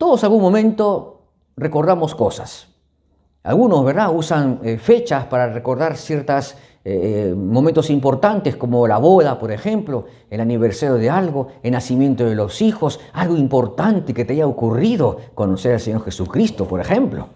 Todos en algún momento recordamos cosas. Algunos, ¿verdad?, usan fechas para recordar ciertos momentos importantes como la boda, por ejemplo, el aniversario de algo, el nacimiento de los hijos, algo importante que te haya ocurrido, conocer al Señor Jesucristo, por ejemplo.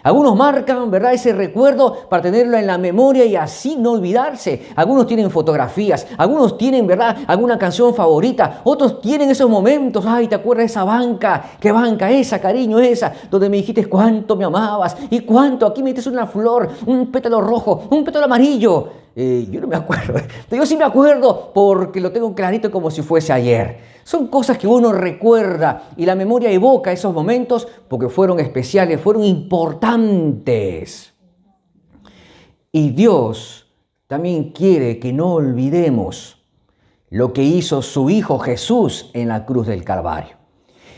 Algunos marcan, ¿verdad?, ese recuerdo para tenerlo en la memoria y así no olvidarse. Algunos tienen fotografías, algunos tienen, ¿verdad?, alguna canción favorita, otros tienen esos momentos. Ay, ¿te acuerdas de esa banca? ¿Qué banca esa, cariño, esa? Donde me dijiste cuánto me amabas y cuánto. Aquí me diste una flor, un pétalo rojo, un pétalo amarillo. Yo no me acuerdo. Yo sí me acuerdo porque lo tengo clarito como si fuese ayer. Son cosas que uno recuerda y la memoria evoca esos momentos porque fueron especiales, fueron importantes. Y Dios también quiere que no olvidemos lo que hizo su Hijo Jesús en la cruz del Calvario.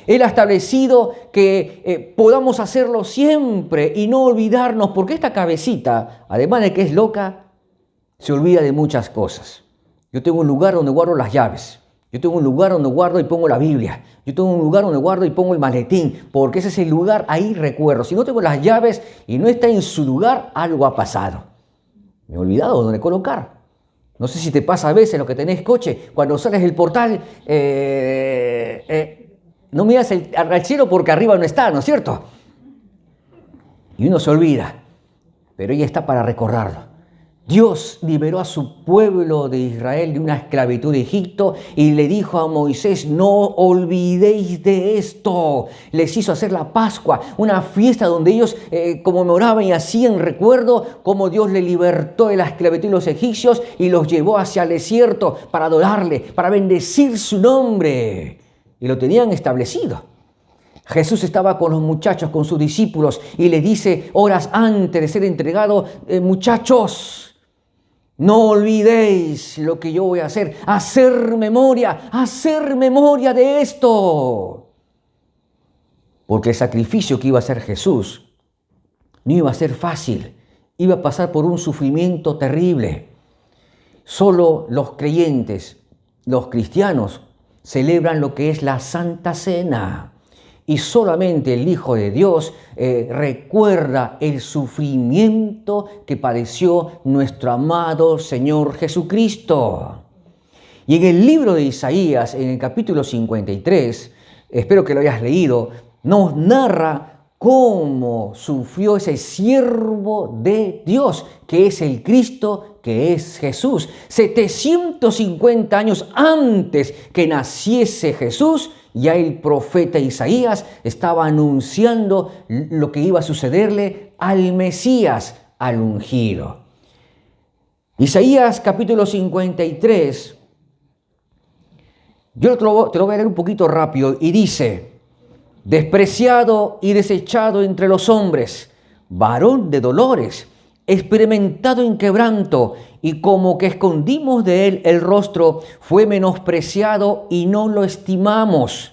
Él ha establecido que podamos hacerlo siempre y no olvidarnos, porque esta cabecita, además de que es loca, se olvida de muchas cosas. Yo tengo un lugar donde guardo las llaves. Yo tengo un lugar donde guardo y pongo la Biblia. Yo tengo un lugar donde guardo y pongo el maletín, porque ese es el lugar, ahí recuerdo. Si no tengo las llaves y no está en su lugar, algo ha pasado. Me he olvidado dónde colocar. No sé si te pasa a veces lo que tenés coche, cuando sales del portal, no miras al cielo porque arriba no está, ¿no es cierto? Y uno se olvida, pero ella está para recordarlo. Dios liberó a su pueblo de Israel de una esclavitud de Egipto y le dijo a Moisés: no olvidéis de esto. Les hizo hacer la Pascua, una fiesta donde ellos conmemoraban y hacían recuerdo cómo Dios le libertó de la esclavitud de los egipcios y los llevó hacia el desierto para adorarle, para bendecir su nombre. Y lo tenían establecido. Jesús estaba con los muchachos, con sus discípulos, y le dice horas antes de ser entregado: muchachos, no olvidéis lo que yo voy a hacer. Hacer memoria de esto. Porque el sacrificio que iba a hacer Jesús no iba a ser fácil. Iba a pasar por un sufrimiento terrible. Solo los creyentes, los cristianos, celebran lo que es la Santa Cena. Y solamente el Hijo de Dios recuerda el sufrimiento que padeció nuestro amado Señor Jesucristo. Y en el libro de Isaías, en el capítulo 53, espero que lo hayas leído, nos narra cómo sufrió ese siervo de Dios, que es el Cristo, que es Jesús. 750 años antes que naciese Jesús, ya el profeta Isaías estaba anunciando lo que iba a sucederle al Mesías, al ungido. Isaías capítulo 53, yo te lo voy a leer un poquito rápido, y dice: despreciado y desechado entre los hombres, varón de dolores, experimentado en quebranto, y como que escondimos de él el rostro, fue menospreciado y no lo estimamos.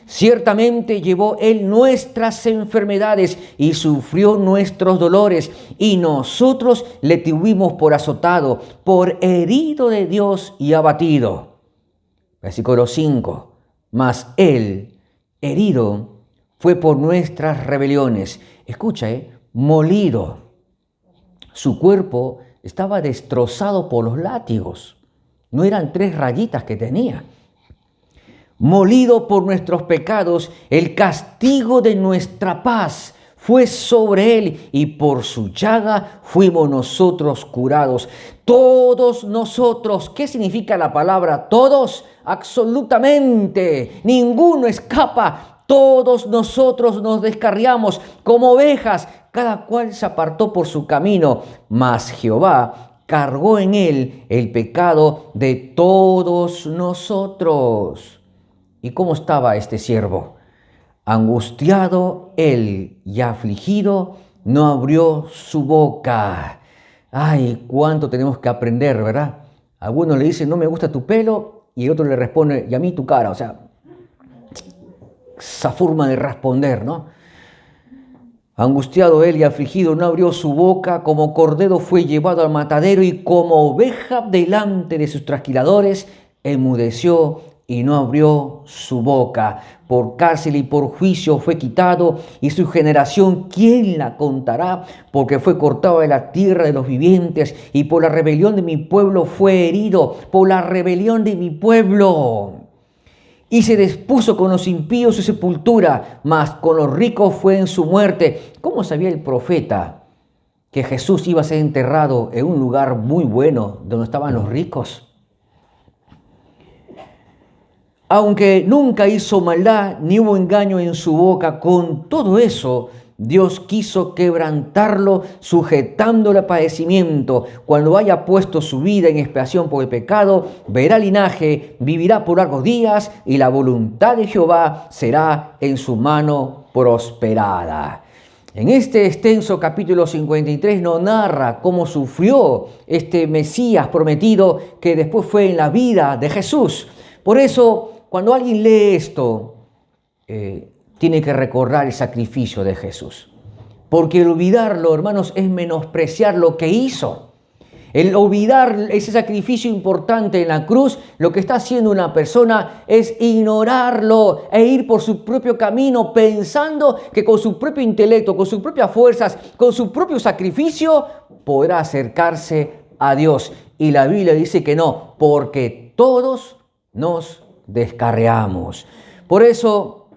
Ciertamente llevó él nuestras enfermedades y sufrió nuestros dolores, y nosotros le tuvimos por azotado, por herido de Dios y abatido. Versículo 5. Mas él, herido, fue por nuestras rebeliones. Escucha, molido. Su cuerpo estaba destrozado por los látigos. No eran 3 rayitas que tenía. Molido por nuestros pecados, el castigo de nuestra paz fue sobre él, y por su llaga fuimos nosotros curados. Todos nosotros, ¿qué significa la palabra todos? Absolutamente, ninguno escapa. Todos nosotros nos descarriamos como ovejas, cada cual se apartó por su camino, mas Jehová cargó en él el pecado de todos nosotros. ¿Y cómo estaba este siervo? Angustiado él y afligido, no abrió su boca. Ay, cuánto tenemos que aprender, ¿verdad? Algunos le dicen: no me gusta tu pelo, y el otro le responde: y a mí tu cara. O sea, esa forma de responder, ¿no? Angustiado él y afligido, no abrió su boca, como cordero fue llevado al matadero, y como oveja delante de sus trasquiladores, enmudeció y no abrió su boca. Por cárcel y por juicio fue quitado, y su generación, ¿quién la contará? Porque fue cortado de la tierra de los vivientes, y por la rebelión de mi pueblo fue herido, por la rebelión de mi pueblo. Y se dispuso con los impíos su sepultura, mas con los ricos fue en su muerte. ¿Cómo sabía el profeta que Jesús iba a ser enterrado en un lugar muy bueno, donde estaban los ricos? Aunque nunca hizo maldad, ni hubo engaño en su boca, con todo eso, Dios quiso quebrantarlo, sujetándole a padecimiento. Cuando haya puesto su vida en expiación por el pecado, verá linaje, vivirá por largos días, y la voluntad de Jehová será en su mano prosperada. En este extenso capítulo 53 nos narra cómo sufrió este Mesías prometido, que después fue en la vida de Jesús. Por eso, cuando alguien lee esto, tiene que recordar el sacrificio de Jesús. Porque el olvidarlo, hermanos, es menospreciar lo que hizo. El olvidar ese sacrificio importante en la cruz, lo que está haciendo una persona es ignorarlo e ir por su propio camino, pensando que con su propio intelecto, con sus propias fuerzas, con su propio sacrificio, podrá acercarse a Dios. Y la Biblia dice que no, porque todos nos descarriamos. Por eso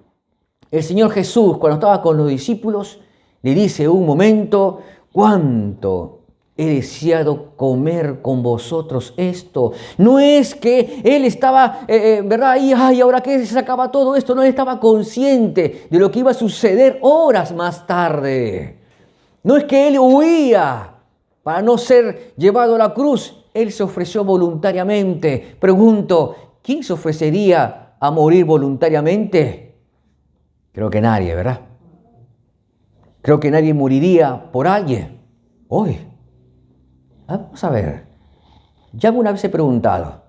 el Señor Jesús, cuando estaba con los discípulos, le dice un momento: cuánto he deseado comer con vosotros esto. No es que él estaba, ¿verdad? Y ahora que se acaba todo esto, no, él estaba consciente de lo que iba a suceder horas más tarde. No es que él huía para no ser llevado a la cruz. Él se ofreció voluntariamente. Pregunto, ¿quién se ofrecería a morir voluntariamente? Creo que nadie, ¿verdad? Creo que nadie moriría por alguien. Hoy, vamos a ver. Ya alguna vez he preguntado,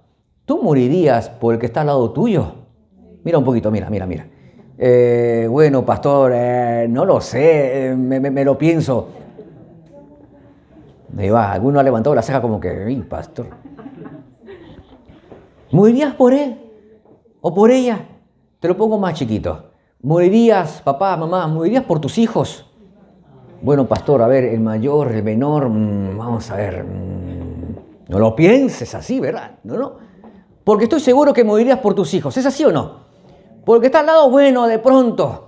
¿tú morirías por el que está al lado tuyo? Mira un poquito, mira. Bueno, pastor, no lo sé, me lo pienso. Ahí va, alguno ha levantado la ceja como que, pastor. ¿Morirías por él o por ella? Te lo pongo más chiquito. ¿Morirías, papá, mamá, morirías por tus hijos? Bueno, pastor, a ver, el mayor, el menor, vamos a ver, no lo pienses así, ¿verdad? No. Porque estoy seguro que morirías por tus hijos, ¿es así o no? Porque está al lado, bueno, de pronto.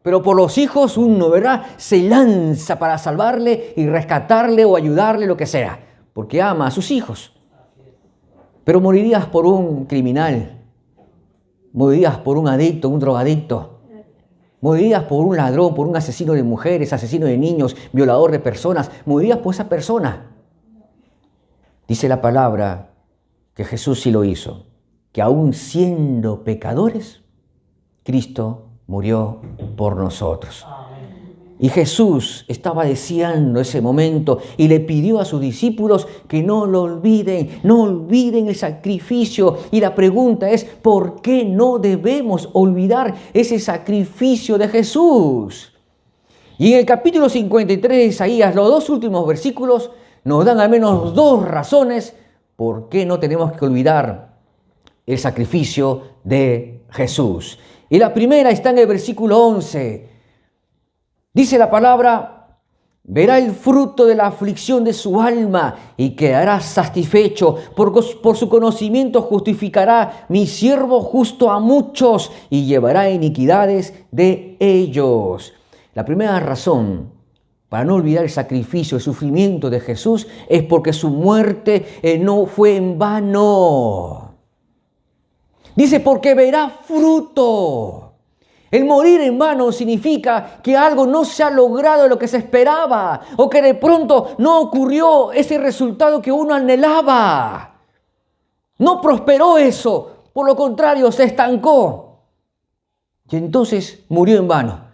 Pero por los hijos uno, ¿verdad?, se lanza para salvarle y rescatarle o ayudarle, lo que sea. Porque ama a sus hijos. Pero morirías por un criminal, morirías por un adicto, un drogadicto, morirías por un ladrón, por un asesino de mujeres, asesino de niños, violador de personas, morirías por esa persona. Dice la palabra que Jesús sí lo hizo, que aún siendo pecadores, Cristo murió por nosotros. Y Jesús estaba deseando ese momento y le pidió a sus discípulos que no lo olviden, no olviden el sacrificio. Y la pregunta es, ¿por qué no debemos olvidar ese sacrificio de Jesús? Y en el capítulo 53 de Isaías, los dos últimos versículos nos dan al menos dos razones por qué no tenemos que olvidar el sacrificio de Jesús. Y la primera está en el versículo 11. Dice la palabra: verá el fruto de la aflicción de su alma y quedará satisfecho. Por su conocimiento justificará mi siervo justo a muchos y llevará iniquidades de ellos. La primera razón para no olvidar el sacrificio, el sufrimiento de Jesús, es porque su muerte no fue en vano. Dice, porque verá fruto. El morir en vano significa que algo no se ha logrado de lo que se esperaba, o que de pronto no ocurrió ese resultado que uno anhelaba. No prosperó eso, por lo contrario, se estancó. Y entonces murió en vano.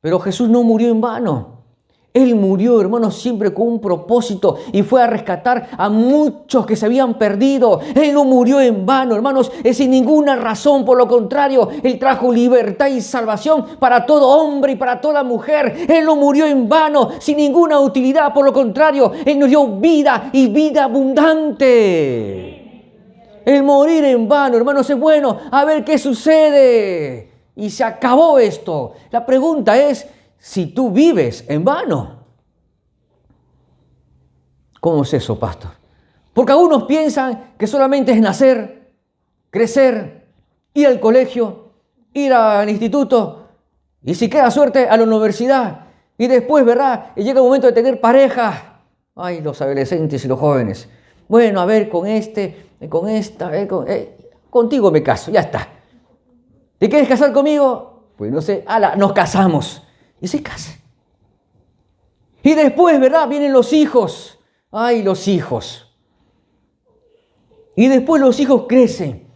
Pero Jesús no murió en vano. Él murió, hermanos, siempre con un propósito y fue a rescatar a muchos que se habían perdido. Él no murió en vano, hermanos, es sin ninguna razón. Por lo contrario, Él trajo libertad y salvación para todo hombre y para toda mujer. Él no murió en vano, sin ninguna utilidad. Por lo contrario, Él nos dio vida y vida abundante. El morir en vano, hermanos, es bueno. A ver qué sucede. Y se acabó esto. La pregunta es si tú vives en vano. ¿Cómo es eso, pastor? Porque algunos piensan que solamente es nacer, crecer, ir al colegio, ir al instituto y si queda suerte a la universidad. Y después, ¿verdad? Y llega el momento de tener pareja. Ay, los adolescentes y los jóvenes. Bueno, a ver, con este, con esta, contigo me caso, ya está. ¿Te quieres casar conmigo? Pues no sé, nos casamos. Y se casan. Y después, ¿verdad? Vienen los hijos. Ay, los hijos. Y después los hijos crecen.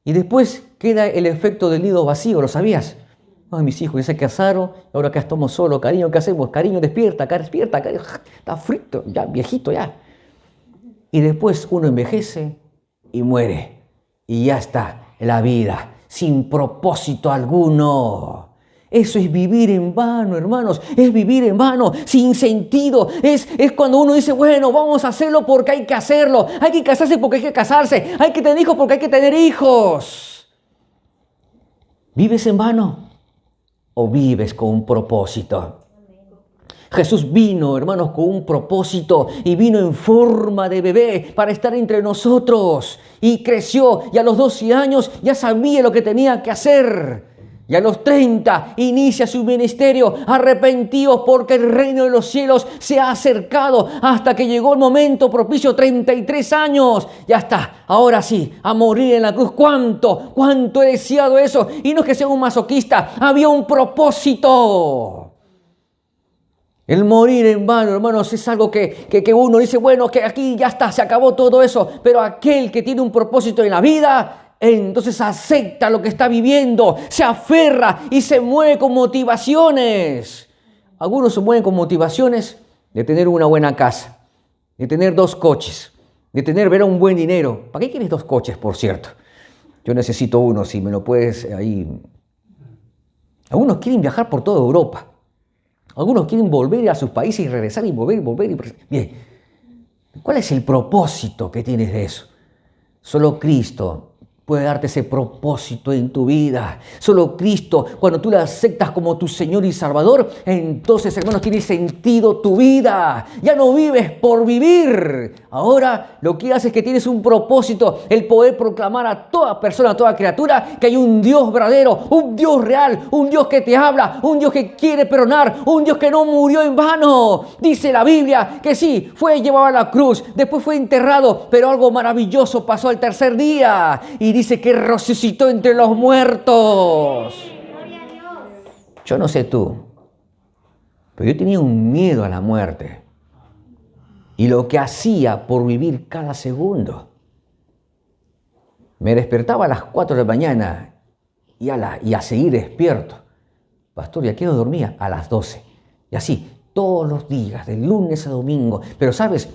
Y después queda el efecto del nido vacío, ¿lo sabías? Ay, mis hijos ya se casaron, ahora acá estamos solos. Cariño, ¿qué hacemos? Cariño, despierta, despierta. Cariño, está frito, ya viejito ya. Y después uno envejece y muere. Y ya está, la vida, sin propósito alguno. Eso es vivir en vano, hermanos. Es vivir en vano, sin sentido. Es cuando uno dice, bueno, vamos a hacerlo porque hay que hacerlo. Hay que casarse porque hay que casarse. Hay que tener hijos porque hay que tener hijos. ¿Vives en vano o vives con un propósito? Jesús vino, hermanos, con un propósito y vino en forma de bebé para estar entre nosotros. Y creció y a los 12 años ya sabía lo que tenía que hacer. Y a los 30 inicia su ministerio. Arrepentidos porque el reino de los cielos se ha acercado, hasta que llegó el momento propicio, 33 años. Ya está, ahora sí, a morir en la cruz. ¿Cuánto he deseado eso? Y no es que sea un masoquista, había un propósito. El morir en vano, hermanos, es algo que uno dice, bueno, que aquí ya está, se acabó todo eso. Pero aquel que tiene un propósito en la vida, entonces acepta lo que está viviendo, se aferra y se mueve con motivaciones. Algunos se mueven con motivaciones de tener una buena casa, de tener 2 coches, de tener, ver, un buen dinero. ¿Para qué quieres 2 coches, por cierto? Yo necesito uno, si me lo puedes ahí. Algunos quieren viajar por toda Europa. Algunos quieren volver a sus países y regresar y volver. Bien, ¿cuál es el propósito que tienes de eso? Solo Cristo puede darte ese propósito en tu vida. Solo Cristo, cuando tú le aceptas como tu Señor y Salvador, entonces, hermanos, tiene sentido tu vida. Ya no vives por vivir. Ahora lo que haces es que tienes un propósito, el poder proclamar a toda persona, a toda criatura, que hay un Dios verdadero, un Dios real, un Dios que te habla, un Dios que quiere perdonar, un Dios que no murió en vano. Dice la Biblia que sí, fue llevado a la cruz, después fue enterrado, pero algo maravilloso pasó al tercer día. Y dice que resucitó entre los muertos. Yo no sé tú, pero yo tenía un miedo a la muerte. Y lo que hacía por vivir cada segundo. Me despertaba a las 4 de la mañana y a seguir despierto. Pastor, ¿y a qué hora dormía? A las 12. Y así, todos los días, de lunes a domingo. Pero, ¿sabes?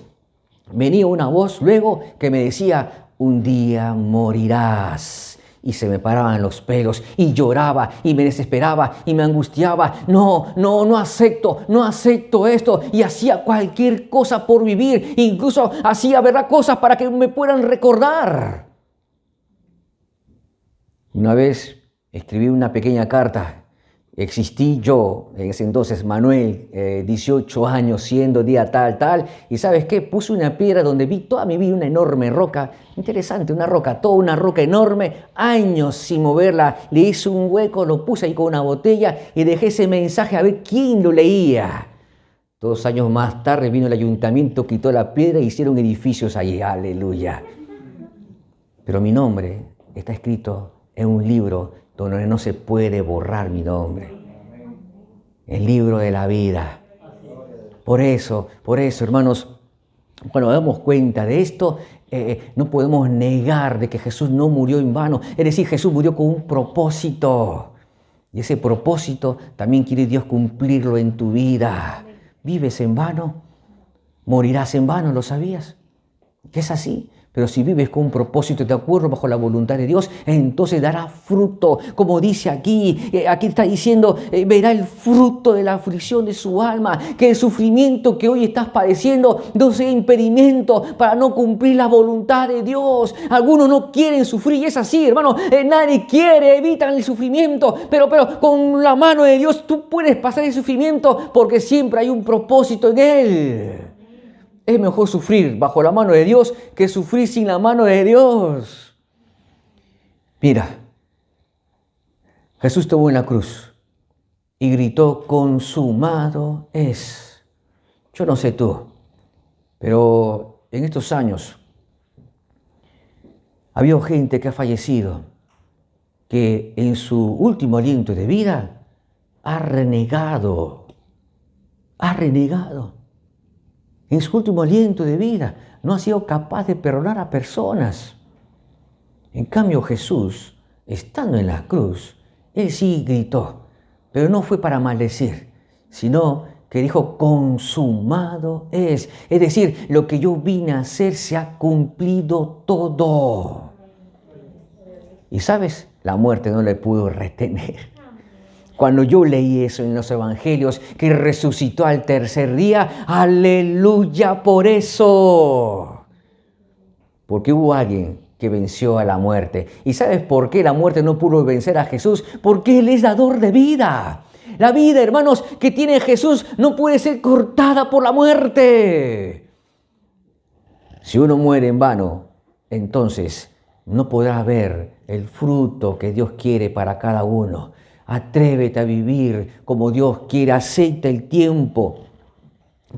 Venía una voz luego que me decía, un día morirás. Y se me paraban los pelos y lloraba y me desesperaba y me angustiaba. No acepto esto. Y hacía cualquier cosa por vivir. Incluso hacía, ¿verdad?, cosas para que me puedan recordar. Una vez escribí una pequeña carta. Existí yo, en ese entonces, Manuel, 18 años, siendo día tal, y ¿sabes qué? Puse una piedra donde vi toda mi vida una enorme roca, interesante, toda una roca enorme, años sin moverla, le hice un hueco, lo puse ahí con una botella y dejé ese mensaje a ver quién lo leía. 2 años más tarde vino el ayuntamiento, quitó la piedra e hicieron edificios allí, aleluya. Pero mi nombre está escrito en un libro donde no se puede borrar mi nombre. El libro de la vida. Por eso, hermanos, cuando nos damos cuenta de esto, no podemos negar de que Jesús no murió en vano. Es decir, Jesús murió con un propósito. Y ese propósito también quiere Dios cumplirlo en tu vida. ¿Vives en vano? ¿Morirás en vano? ¿Lo sabías? Que es así. Pero si vives con un propósito de acuerdo bajo la voluntad de Dios, entonces dará fruto. Como dice aquí, aquí está diciendo, verá el fruto de la aflicción de su alma. Que el sufrimiento que hoy estás padeciendo no sea impedimento para no cumplir la voluntad de Dios. Algunos no quieren sufrir y es así, hermano. Nadie quiere, evitan el sufrimiento. Pero con la mano de Dios tú puedes pasar el sufrimiento porque siempre hay un propósito en Él. Es mejor sufrir bajo la mano de Dios que sufrir sin la mano de Dios. Mira, Jesús estuvo en la cruz y gritó, consumado es. Yo no sé tú, pero en estos años ha habido gente que ha fallecido, que en su último aliento de vida ha renegado. En su último aliento de vida no ha sido capaz de perdonar a personas. En cambio Jesús, estando en la cruz, Él sí gritó, pero no fue para maldecir, sino que dijo, consumado es. Es decir, lo que yo vine a hacer se ha cumplido todo. Y ¿sabes? La muerte no le pudo retener. Cuando yo leí eso en los evangelios, que resucitó al tercer día, aleluya por eso. Porque hubo alguien que venció a la muerte. ¿Y sabes por qué la muerte no pudo vencer a Jesús? Porque Él es dador de vida. La vida, hermanos, que tiene Jesús no puede ser cortada por la muerte. Si uno muere en vano, entonces no podrá ver el fruto que Dios quiere para cada uno. Atrévete a vivir como Dios quiere, acepta el tiempo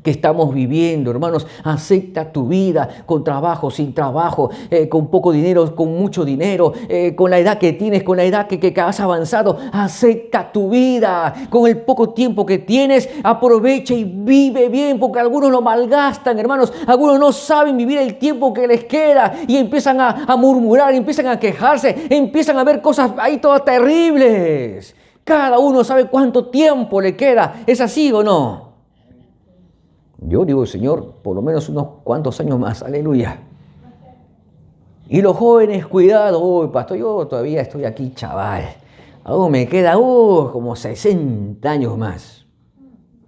que estamos viviendo, hermanos. Acepta tu vida con trabajo, sin trabajo, con poco dinero, con mucho dinero, con la edad que tienes, con la edad que has avanzado. Acepta tu vida con el poco tiempo que tienes. Aprovecha y vive bien, porque algunos lo malgastan, hermanos. Algunos no saben vivir el tiempo que les queda y empiezan a murmurar, empiezan a quejarse, empiezan a ver cosas ahí todas terribles. Cada uno sabe cuánto tiempo le queda. ¿Es así o no? Yo digo, Señor, por lo menos unos cuantos años más. Aleluya. Y los jóvenes, cuidado. Uy, pastor, yo todavía estoy aquí, chaval. Aún me queda como 60 años más.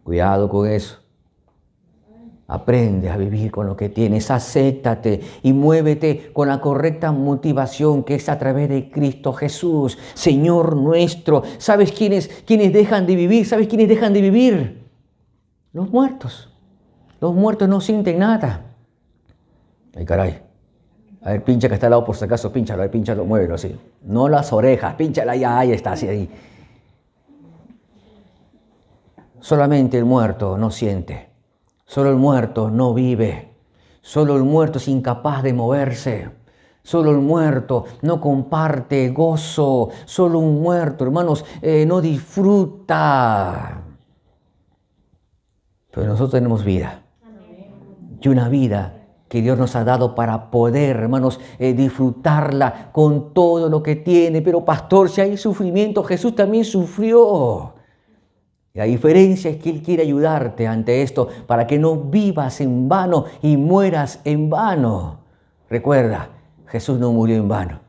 Cuidado con eso. Aprende a vivir con lo que tienes, acéptate y muévete con la correcta motivación que es a través de Cristo Jesús, Señor nuestro. ¿Sabes quiénes dejan de vivir? ¿Sabes quiénes dejan de vivir? Los muertos. Los muertos no sienten nada. Ay, caray. A ver, pincha que está al lado por si acaso, pínchalo, pínchalo, muévelo así. No las orejas, pínchala ya, ahí está, así ahí. Solamente el muerto no siente. Solo el muerto no vive. Solo el muerto es incapaz de moverse. Solo el muerto no comparte gozo. Solo un muerto, hermanos, no disfruta. Pero nosotros tenemos vida. Y una vida que Dios nos ha dado para poder, hermanos, disfrutarla con todo lo que tiene. Pero pastor, si hay sufrimiento, Jesús también sufrió. La diferencia es que Él quiere ayudarte ante esto para que no vivas en vano y mueras en vano. Recuerda, Jesús no murió en vano,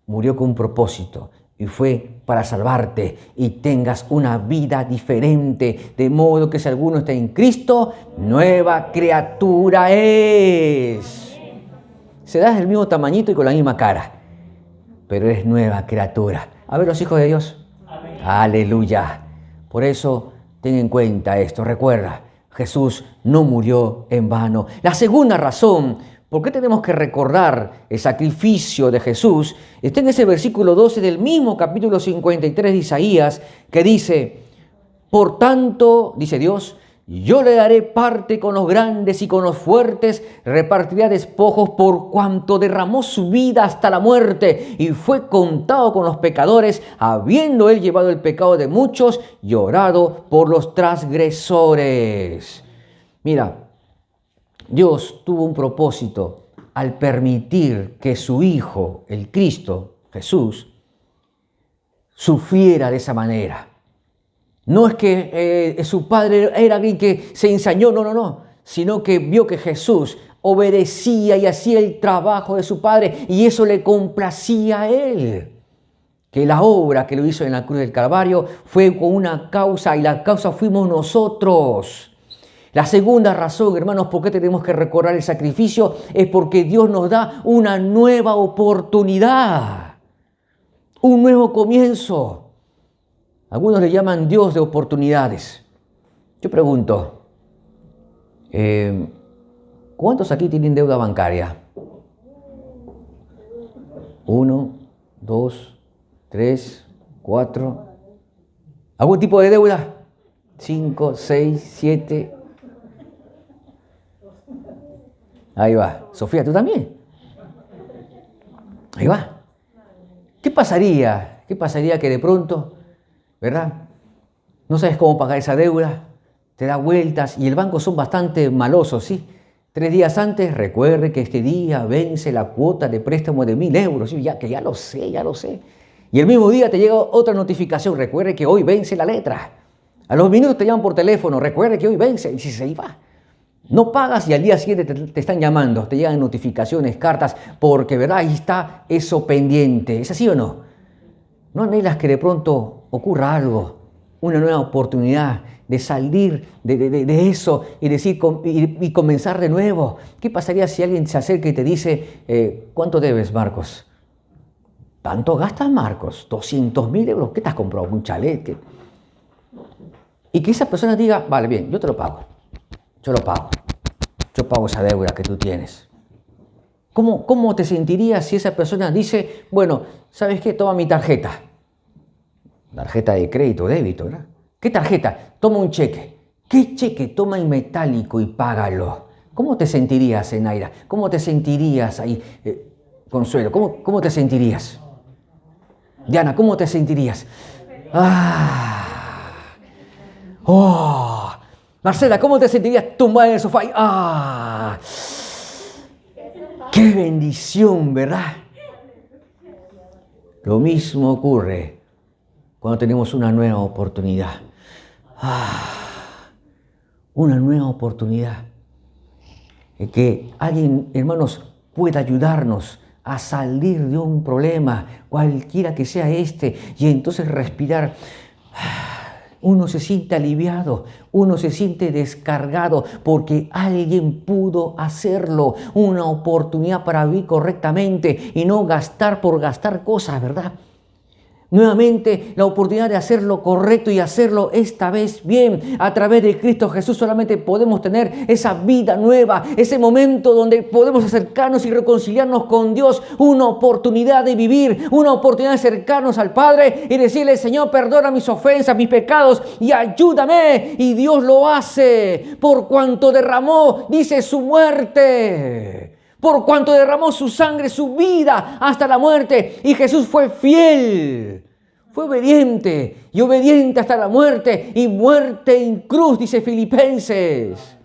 murió con un propósito y fue para salvarte y tengas una vida diferente. De modo que si alguno está en Cristo, nueva criatura es. Serás del mismo tamañito y con la misma cara, pero eres nueva criatura. A ver, los hijos de Dios. Amén. Aleluya. Por eso, ten en cuenta esto, recuerda, Jesús no murió en vano. La segunda razón por qué tenemos que recordar el sacrificio de Jesús está en ese versículo 12 del mismo capítulo 53 de Isaías, que dice, por tanto, dice Dios, yo le daré parte con los grandes y con los fuertes, repartirá despojos por cuanto derramó su vida hasta la muerte y fue contado con los pecadores, habiendo él llevado el pecado de muchos y orado por los transgresores. Mira, Dios tuvo un propósito al permitir que su Hijo, el Cristo, Jesús, sufriera de esa manera. No es que su padre era alguien que se ensañó, no, sino que vio que Jesús obedecía y hacía el trabajo de su Padre, y eso le complacía a Él. Que la obra que lo hizo en la cruz del Calvario fue con una causa, y la causa fuimos nosotros. La segunda razón, hermanos, por qué tenemos que recordar el sacrificio, es porque Dios nos da una nueva oportunidad, un nuevo comienzo. Algunos le llaman Dios de oportunidades. Yo pregunto, ¿cuántos aquí tienen deuda bancaria? 1, 2, 3, 4. ¿Algún tipo de deuda? 5, 6, 7. Ahí va. Sofía, ¿tú también? Ahí va. ¿Qué pasaría? ¿Qué pasaría que de pronto, verdad, no sabes cómo pagar esa deuda? Te da vueltas y el banco son bastante malosos, ¿sí? 3 días antes, recuerde que este día vence la cuota de préstamo de 1.000 euros. ¿Sí? Ya lo sé, ya lo sé. Y el mismo día te llega otra notificación. Recuerde que hoy vence la letra. A los minutos te llaman por teléfono. Recuerde que hoy vence. Y si se iba. No pagas y al día siguiente te están llamando. Te llegan notificaciones, cartas, porque, ¿verdad? Ahí está eso pendiente. ¿Es así o no? No anhelas que de pronto ocurra algo, una nueva oportunidad de salir de eso y decir y comenzar de nuevo. ¿Qué pasaría si alguien se acerca y te dice, ¿cuánto debes, Marcos? ¿Tanto gastas, Marcos? 200.000 euros. ¿Qué te has comprado? ¿Un chalet? Y que esa persona diga, vale, bien, yo te lo pago. Yo lo pago. Yo pago esa deuda que tú tienes. ¿Cómo te sentirías si esa persona dice, bueno, ¿sabes qué? Toma mi tarjeta. Tarjeta de crédito, débito, ¿verdad? ¿Qué tarjeta? Toma un cheque. ¿Qué cheque? Toma en metálico y págalo. ¿Cómo te sentirías, Enaira? ¿Cómo te sentirías ahí, Consuelo? ¿Cómo te sentirías? Diana, ¿cómo te sentirías? Marcela, ¿cómo te sentirías tumbada en el sofá? ¡Qué bendición!, ¿verdad? Lo mismo ocurre cuando tenemos una nueva oportunidad. Una nueva oportunidad. Que alguien, hermanos, pueda ayudarnos a salir de un problema, cualquiera que sea este, y entonces respirar. Uno se siente aliviado, uno se siente descargado porque alguien pudo hacerlo. Una oportunidad para vivir correctamente y no gastar por gastar cosas, ¿verdad? Nuevamente la oportunidad de hacer lo correcto y hacerlo esta vez bien. A través de Cristo Jesús solamente podemos tener esa vida nueva, ese momento donde podemos acercarnos y reconciliarnos con Dios. Una oportunidad de vivir, una oportunidad de acercarnos al Padre y decirle, Señor, perdona mis ofensas, mis pecados y ayúdame. Y Dios lo hace por cuanto derramó, dice, su muerte. Por cuanto derramó su sangre, su vida hasta la muerte. Y Jesús fue fiel, fue obediente y obediente hasta la muerte y muerte en cruz, dice Filipenses.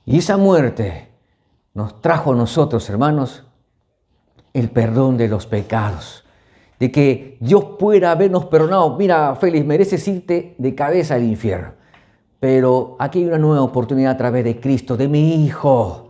Y esa muerte nos trajo a nosotros, hermanos, el perdón de los pecados. De que Dios pueda habernos perdonado. Mira, Félix, mereces irte de cabeza al infierno. Pero aquí hay una nueva oportunidad a través de Cristo, de mi Hijo.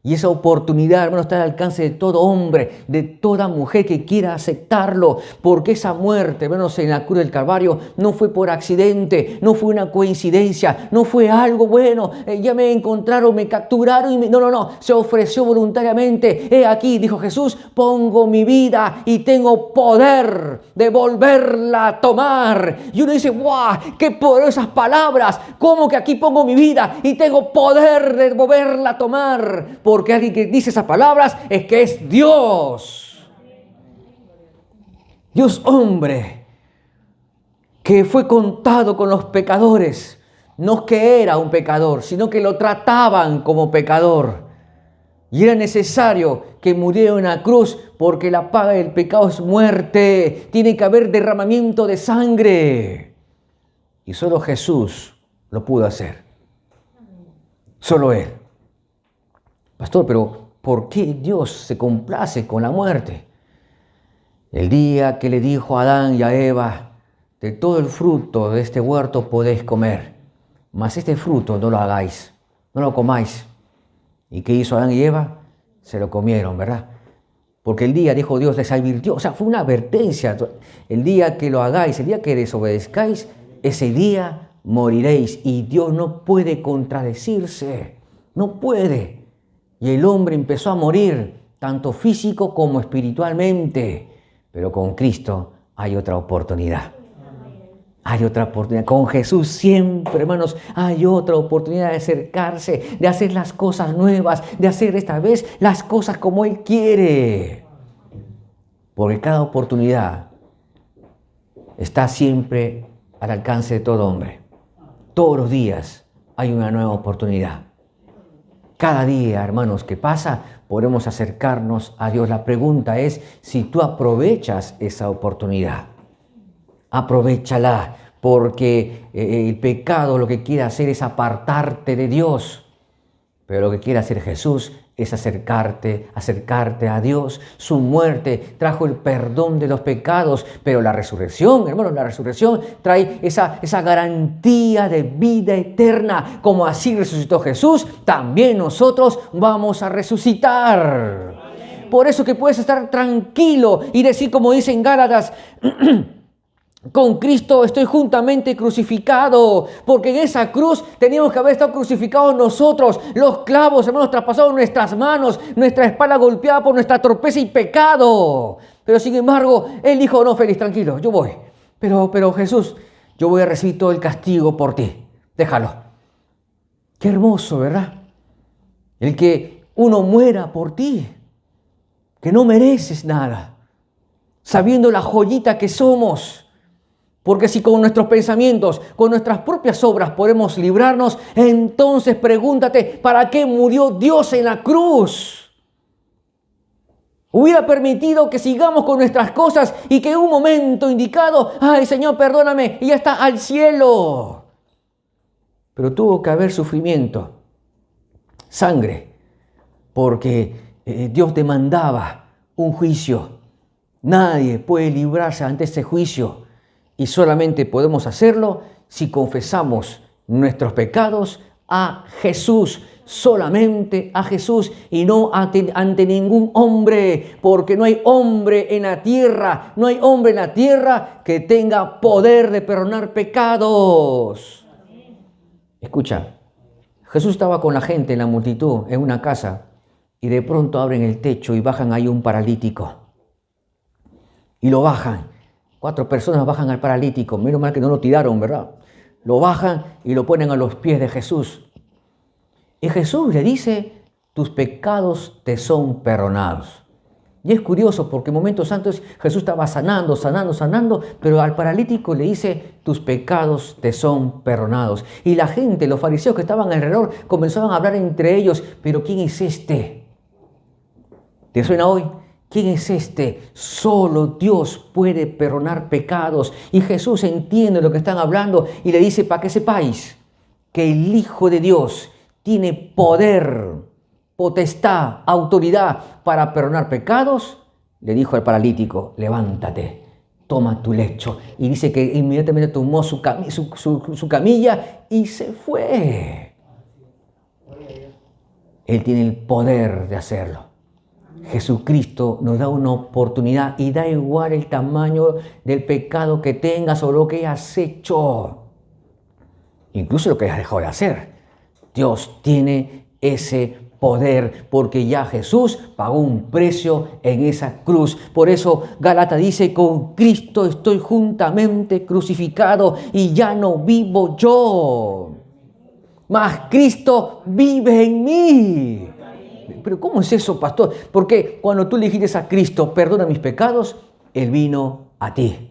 Y esa oportunidad, hermano, está al alcance de todo hombre, de toda mujer que quiera aceptarlo. Porque esa muerte, hermanos, en la cruz del Calvario no fue por accidente, no fue una coincidencia, no fue algo bueno. Ya me encontraron, me capturaron y no. Se ofreció voluntariamente. He aquí, dijo Jesús, pongo mi vida y tengo poder de volverla a tomar. Y uno dice, ¡guau! ¡Qué poderosas palabras! ¿Cómo que aquí pongo mi vida y tengo poder de volverla a tomar? Porque alguien que dice esas palabras es que es Dios. Dios hombre, que fue contado con los pecadores. No que era un pecador, sino que lo trataban como pecador. Y era necesario que muriera en la cruz porque la paga del pecado es muerte. Tiene que haber derramamiento de sangre. Y solo Jesús lo pudo hacer. Solo Él. Pastor, pero ¿por qué Dios se complace con la muerte? El día que le dijo a Adán y a Eva, de todo el fruto de este huerto podéis comer, mas este fruto no lo hagáis, no lo comáis. ¿Y qué hizo Adán y Eva? Se lo comieron, ¿verdad? Porque el día, dijo Dios, les advirtió, o sea, fue una advertencia. El día que lo hagáis, el día que desobedezcáis, ese día moriréis. Y Dios no puede contradecirse, no puede. Y el hombre empezó a morir, tanto físico como espiritualmente. Pero con Cristo hay otra oportunidad. Hay otra oportunidad. Con Jesús siempre, hermanos, hay otra oportunidad de acercarse, de hacer las cosas nuevas, de hacer esta vez las cosas como Él quiere. Porque cada oportunidad está siempre al alcance de todo hombre. Todos los días hay una nueva oportunidad. Cada día, hermanos, que pasa, podemos acercarnos a Dios. La pregunta es si tú aprovechas esa oportunidad. Aprovéchala, porque el pecado lo que quiere hacer es apartarte de Dios. Pero lo que quiere hacer Jesús es acercarte a Dios. Su muerte trajo el perdón de los pecados, pero la resurrección, hermanos, la resurrección trae esa garantía de vida eterna. Como así resucitó Jesús, también nosotros vamos a resucitar. Por eso que puedes estar tranquilo y decir como dice en Gálatas, con Cristo estoy juntamente crucificado, porque en esa cruz teníamos que haber estado crucificados nosotros. Los clavos, hermanos, traspasados en nuestras manos, nuestra espalda golpeada por nuestra torpeza y pecado. Pero sin embargo, Él dijo, no, Félix, tranquilo, yo voy. Pero Jesús, yo voy a recibir todo el castigo por ti. Déjalo. Qué hermoso, ¿verdad? El que uno muera por ti, que no mereces nada, sabiendo la joyita que somos. Porque si con nuestros pensamientos, con nuestras propias obras podemos librarnos, entonces pregúntate, ¿para qué murió Dios en la cruz? Hubiera permitido que sigamos con nuestras cosas y que en un momento indicado, ay Señor, perdóname, y ya está al cielo. Pero tuvo que haber sufrimiento, sangre, porque Dios demandaba un juicio. Nadie puede librarse ante ese juicio. Y solamente podemos hacerlo si confesamos nuestros pecados a Jesús, solamente a Jesús y no ante ningún hombre, porque no hay hombre en la tierra, que tenga poder de perdonar pecados. Escucha, Jesús estaba con la gente en la multitud en una casa y de pronto abren el techo y bajan ahí un paralítico y lo bajan. 4 personas bajan al paralítico, menos mal que no lo tiraron, ¿verdad? Lo bajan y lo ponen a los pies de Jesús. Y Jesús le dice, tus pecados te son perdonados. Y es curioso porque en momentos antes Jesús estaba sanando, pero al paralítico le dice, tus pecados te son perdonados. Y la gente, los fariseos que estaban alrededor, comenzaron a hablar entre ellos, pero ¿quién es este? ¿Te suena hoy? ¿Quién es este? Solo Dios puede perdonar pecados. Y Jesús entiende lo que están hablando y le dice, para que sepáis que el Hijo de Dios tiene poder, potestad, autoridad para perdonar pecados, le dijo al paralítico, levántate, toma tu lecho. Y dice que inmediatamente tomó su camilla y se fue. Él tiene el poder de hacerlo. Jesucristo nos da una oportunidad y da igual el tamaño del pecado que tengas o lo que hayas hecho. Incluso lo que hayas dejado de hacer. Dios tiene ese poder porque ya Jesús pagó un precio en esa cruz. Por eso Gálatas dice, con Cristo estoy juntamente crucificado y ya no vivo yo, mas Cristo vive en mí. Pero ¿cómo es eso, pastor? Porque cuando tú le dijiste a Cristo, perdona mis pecados, Él vino a ti.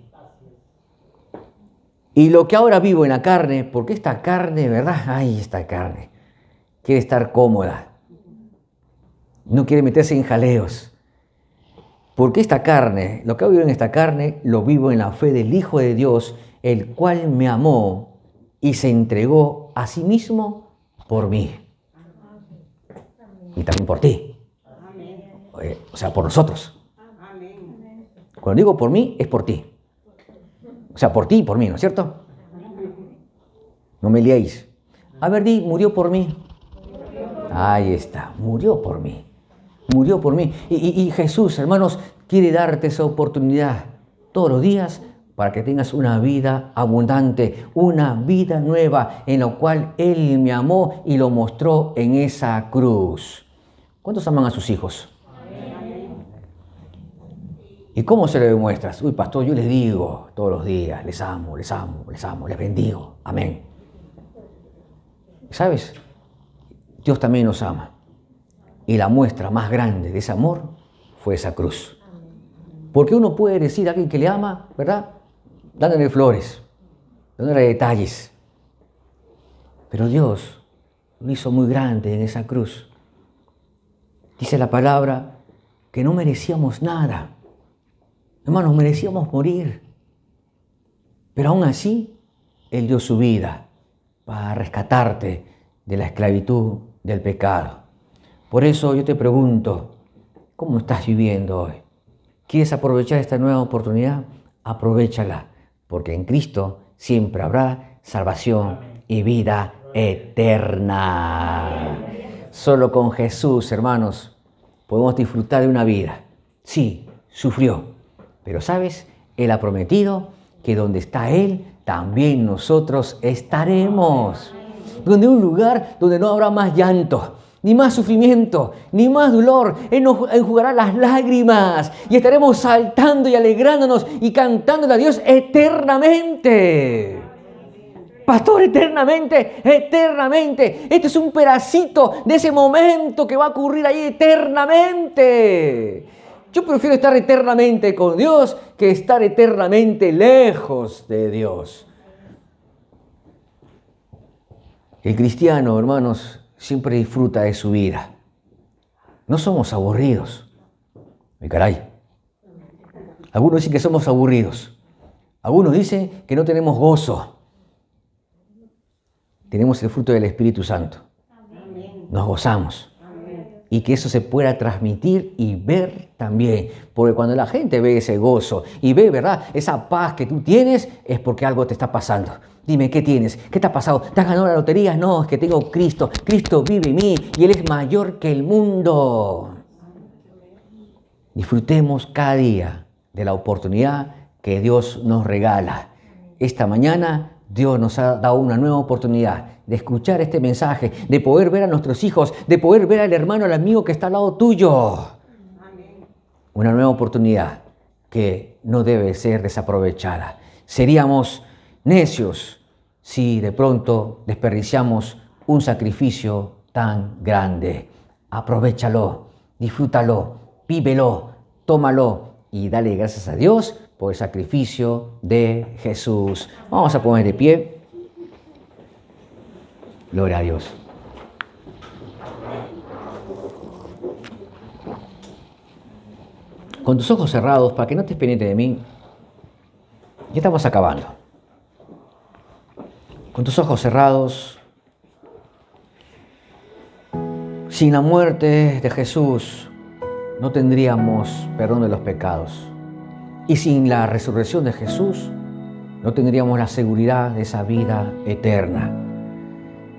Y lo que ahora vivo en la carne, porque esta carne, ¿verdad? Ay, esta carne quiere estar cómoda. No quiere meterse en jaleos. Porque esta carne, lo que vivo en esta carne, lo vivo en la fe del Hijo de Dios, el cual me amó y se entregó a sí mismo por mí. Y también por ti. O sea, por nosotros. Cuando digo por mí, es por ti. O sea, por ti y por mí, ¿no es cierto? No me liéis. A ver, di, murió por mí. Ahí está, murió por mí. Murió por mí. Y Jesús, hermanos, quiere darte esa oportunidad todos los días para que tengas una vida abundante, una vida nueva en la cual Él me amó y lo mostró en esa cruz. ¿Cuántos aman a sus hijos? ¿Y cómo se lo demuestras? Uy, pastor, yo les digo todos los días, les amo, les amo, les amo, les bendigo. Amén. ¿Sabes? Dios también nos ama. Y la muestra más grande de ese amor fue esa cruz. Porque uno puede decir a alguien que le ama, ¿verdad? Dándole flores, dándole detalles. Pero Dios lo hizo muy grande en esa cruz. Dice la palabra que no merecíamos nada. Hermanos, merecíamos morir. Pero aún así, Él dio su vida para rescatarte de la esclavitud del pecado. Por eso yo te pregunto, ¿cómo estás viviendo hoy? ¿Quieres aprovechar esta nueva oportunidad? Aprovéchala, porque en Cristo siempre habrá salvación y vida eterna. Solo con Jesús, hermanos, podemos disfrutar de una vida. Sí, sufrió, pero ¿sabes? Él ha prometido que donde está Él, también nosotros estaremos. Donde un lugar donde no habrá más llanto, ni más sufrimiento, ni más dolor. Él nos enjugará las lágrimas y estaremos saltando y alegrándonos y cantándole a Dios eternamente. Pastor, eternamente, eternamente. Este es un pedacito de ese momento que va a ocurrir ahí eternamente. Yo prefiero estar eternamente con Dios que estar eternamente lejos de Dios. El cristiano, hermanos, siempre disfruta de su vida. No somos aburridos. ¡Ay, caray! Algunos dicen que somos aburridos. Algunos dicen que no tenemos gozo. Tenemos el fruto del Espíritu Santo. Nos gozamos. Y que eso se pueda transmitir y ver también. Porque cuando la gente ve ese gozo y ve, ¿verdad?, esa paz que tú tienes, es porque algo te está pasando. Dime, ¿qué tienes? ¿Qué te ha pasado? ¿Te has ganado la lotería? No, es que tengo Cristo. Cristo vive en mí y Él es mayor que el mundo. Disfrutemos cada día de la oportunidad que Dios nos regala. Esta mañana Dios nos ha dado una nueva oportunidad de escuchar este mensaje, de poder ver a nuestros hijos, de poder ver al hermano, al amigo que está al lado tuyo. Una nueva oportunidad que no debe ser desaprovechada. Seríamos necios si de pronto desperdiciamos un sacrificio tan grande. Aprovéchalo, disfrútalo, vívelo, tómalo y dale gracias a Dios por el sacrificio de Jesús. Vamos a poner de pie. Gloria a Dios. Con tus ojos cerrados, para que no te pendientes de mí, ya estamos acabando. Con tus ojos cerrados, sin la muerte de Jesús, no tendríamos perdón de los pecados. Y sin la resurrección de Jesús, no tendríamos la seguridad de esa vida eterna.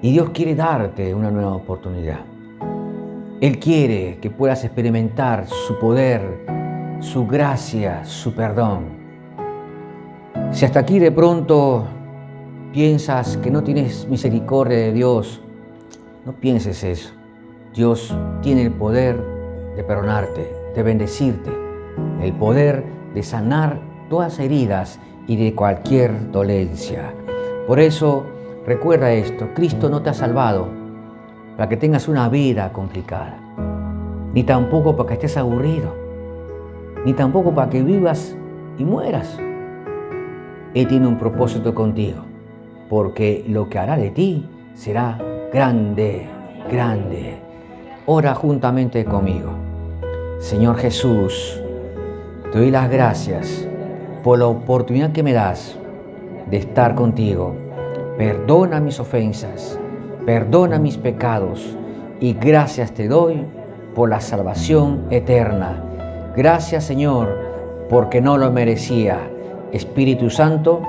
Y Dios quiere darte una nueva oportunidad. Él quiere que puedas experimentar su poder, su gracia, su perdón. Si hasta aquí de pronto piensas que no tienes misericordia de Dios, no pienses eso. Dios tiene el poder de perdonarte, de bendecirte, el poder de sanar todas heridas y de cualquier dolencia. Por eso, recuerda esto, Cristo no te ha salvado para que tengas una vida complicada, ni tampoco para que estés aburrido, ni tampoco para que vivas y mueras. Él tiene un propósito contigo, porque lo que hará de ti será grande, grande. Ora juntamente conmigo. Señor Jesús, te doy las gracias por la oportunidad que me das de estar contigo. Perdona mis ofensas, perdona mis pecados y gracias te doy por la salvación eterna. Gracias, Señor, porque no lo merecía. Espíritu Santo,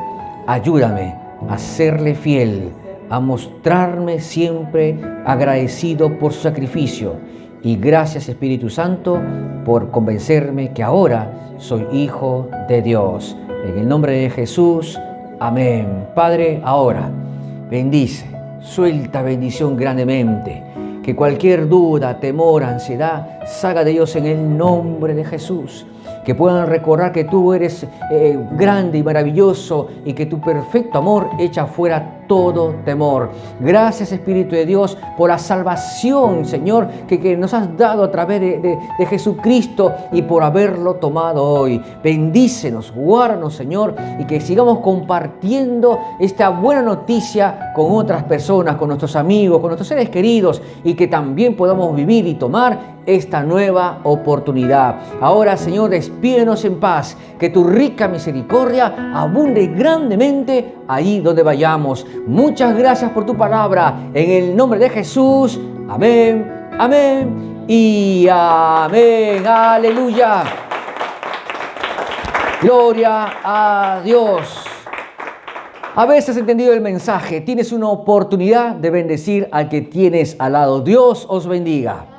ayúdame a serle fiel a mostrarme siempre agradecido por su sacrificio. Y gracias, Espíritu Santo, por convencerme que ahora soy hijo de Dios. En el nombre de Jesús, amén. Padre, ahora bendice, suelta bendición grandemente. Que cualquier duda, temor, ansiedad salga de ellos en el nombre de Jesús. Que puedan recordar que tú eres grande y maravilloso y que tu perfecto amor echa fuera todo temor. Gracias, Espíritu de Dios, por la salvación, Señor, que nos has dado a través de Jesucristo y por haberlo tomado hoy. Bendícenos, guárdanos, Señor, y que sigamos compartiendo esta buena noticia con otras personas, con nuestros amigos, con nuestros seres queridos, y que también podamos vivir y tomar esta nueva oportunidad. Ahora, Señor, despídenos en paz, que tu rica misericordia abunde grandemente ahí donde vayamos. Muchas gracias por tu palabra. En el nombre de Jesús. Amén, amén y amén. Aleluya. Gloria a Dios. ¿Habéis entendido el mensaje? Tienes una oportunidad de bendecir al que tienes al lado. Dios os bendiga.